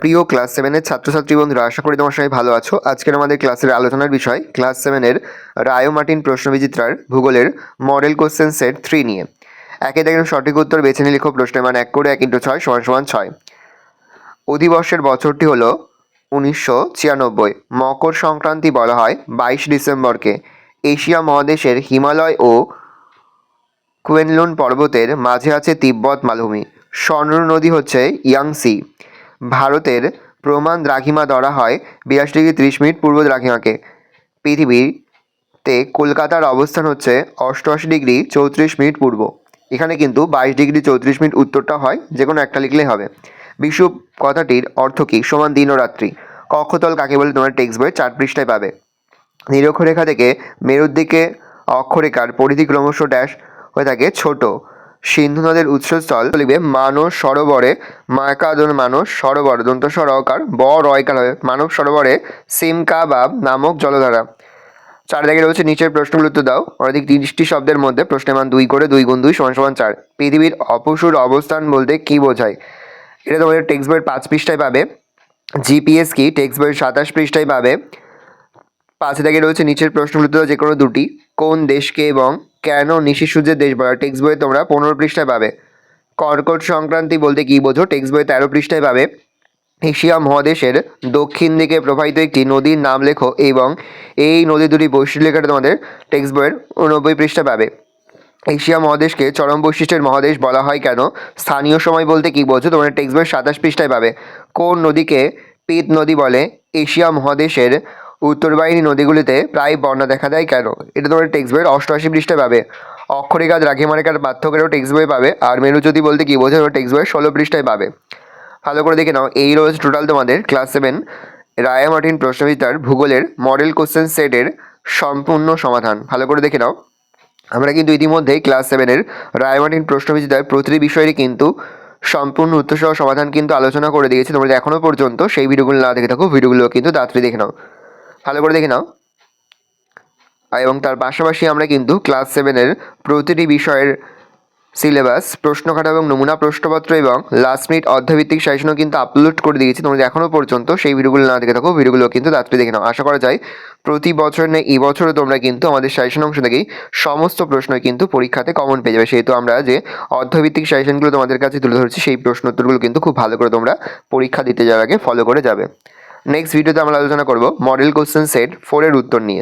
প্রিয় ক্লাস 7 এর ছাত্রছাত্রী বন্ধুরা, আশা করি তোমার সবাই ভালো আছো। আজকের আমাদের ক্লাসের আলোচনার বিষয় ক্লাস 7 এর রায় মার্টিন প্রশ্নবিচিত্রার ভূগোলের মডেল কোশ্চেন সেট 3 নিয়ে। একে দেখেন সঠিক উত্তর বেছে নিয়ে লিখো। প্রশ্নের মান 1 করে 1 × 6 = 6। অধিবর্ষের বছরটি হলো 1996। মকর সংক্রান্তি বলা হয় 22 ডিসেম্বরকে। এশিয়া মহাদেশের হিমালয় ও কুয়েনলুন পর্বতের মাঝে আছে তিব্বত মালভূমি। স্বর্ণ নদী হচ্ছে ইয়াংসি। ভারতের প্রমাণ দ্রাঘিমা ধরা হয় 82°30' পূর্ব দ্রাঘিমাকে। পৃথিবীতে কলকাতার অবস্থান হচ্ছে 88°34' পূর্ব। এখানে কিন্তু 22°34' উত্তরটা হয়, যে কোনো একটা লিখলেই হবে। বিষুব কথাটির অর্থ কী? সমান দিন ও রাত্রি। কক্ষতল কাকে বলে তোমরা টেক্সট বইয়ের 4 পৃষ্ঠায় পাবে। নিরক্ষরেখা থেকে মেরুর দিকে অক্ষরেখার পরিধি ক্রমশ ড্যাশ হয়ে থাকে ছোট। সিন্ধু নদের উৎসস্থল লিখবে মানস সরোবরে, মানস সরোবর দন্ত সরকার ব রয়কার হবে মানব সরোবরে সিমকাবাব নামক জলধারা। 4 দাগে রয়েছে নিচের প্রশ্নগুলো উত্তর দাও। অর্থাৎ 30টি শব্দের মধ্যে প্রশ্নের মান 2 করে 2 × 2 = 4। পৃথিবীর অপসূর অবস্থান বলতে কি বোঝায়? এটা তোমাদের টেক্সট বইয়ের 5 পৃষ্ঠায় পাবে। জিপিএস কি? টেক্সট বইয়ের 27 পৃষ্ঠায় পাবে। 5 দাগে রয়েছে নিচের প্রশ্নগুলো উত্তর যে কোনো দুটি। কোন দেশকে এবং কেন নিশি সূর্যের দেশ বলা? টেক্সট বইয়ে তোমরা 15 পৃষ্ঠায় পাবে। কর্কট সংক্রান্তি বলতে কি বোঝো? টেক্সট বইয়ে 13 পৃষ্ঠায় পাবে। এশিয়া মহাদেশের দক্ষিণ দিকে প্রবাহিত একটি নদীর নাম লেখো এবং এই নদী দুটি বৈশিষ্ট্য লেখাটা তোমাদের টেক্সট বইয়ের 89 পৃষ্ঠায় পাবে। এশিয়া মহাদেশকে চরম বৈশিষ্ট্যের মহাদেশ বলা হয় কেন? স্থানীয় সময় বলতে কি বোঝো? তোমাদের টেক্সট বইয়ের 27 পৃষ্ঠায় পাবে। কোন নদীকে পিত নদী বলে? এশিয়া মহাদেশের উত্তরবাহিনী নদীগুলিতে প্রায় বন্যা দেখা দেয় কেন? এটা তোমাদের টেক্সট বইয়ের 88 পৃষ্ঠায় পাবে। অক্ষরেখা দ্রাঘিমারেখার পার্থক্যেরও টেক্সট বই পাবে। আর মেরুজ্যোতি বলতে কি বোঝো? টেক্সট বইয়ের 16 পৃষ্ঠায় পাবে। ভালো করে দেখে নাও। এই রয়েছে টোটাল তোমাদের ক্লাস 7 রায় মার্টিন প্রশ্নবিচিত্রার ভূগোলের মডেল কোশ্চেন সেটের সম্পূর্ণ সমাধান। ভালো করে দেখে নাও। আমরা কিন্তু ইতিমধ্যেই ক্লাস 7 রায় মার্টিন প্রশ্নবিচিত্রার প্রতিটি বিষয়েরই কিন্তু সম্পূর্ণ উত্তরসহ সমাধান কিন্তু আলোচনা করে দিয়েছি। তোমরা এখনও পর্যন্ত সেই ভিডিওগুলো না দেখে থাকো, ভিডিওগুলো কিন্তু তাড়াতাড়ি দেখে নাও। ভালো করে দেখে নাও। এবং তার পাশাপাশি আমরা কিন্তু ক্লাস 7 প্রতিটি বিষয়ের সিলেবাস, প্রশ্নকাঠা এবং নমুনা প্রশ্নপত্র এবং লাস্ট মিনিট অধ্যায়ভিত্তিক সাজেশনও কিন্তু আপলোড করে দিয়েছি। তোমরা এখনও পর্যন্ত সেই ভিডিওগুলো না দেখে থাকো, ভিডিওগুলো কিন্তু তাড়াতাড়ি দেখে নাও। আশা করা যায় প্রতি বছর নেই এই বছরও তোমরা কিন্তু আমাদের সাজেশন অংশ থেকেই সমস্ত প্রশ্নই কিন্তু পরীক্ষাতে কমন পেয়ে যাবে। সেহেতু আমরা যে অধ্যায়ভিত্তিক সাজেশনগুলো তোমাদের কাছে তুলে ধরছি, সেই প্রশ্ন উত্তরগুলো কিন্তু খুব ভালো করে তোমরা পরীক্ষা দিতে যাওয়ার আগে ফলো করে যাবে। নেক্সট ভিডিওতে আমরা আলোচনা করব মডেল কোশ্চেন সেট 4 এর উত্তর নিয়ে।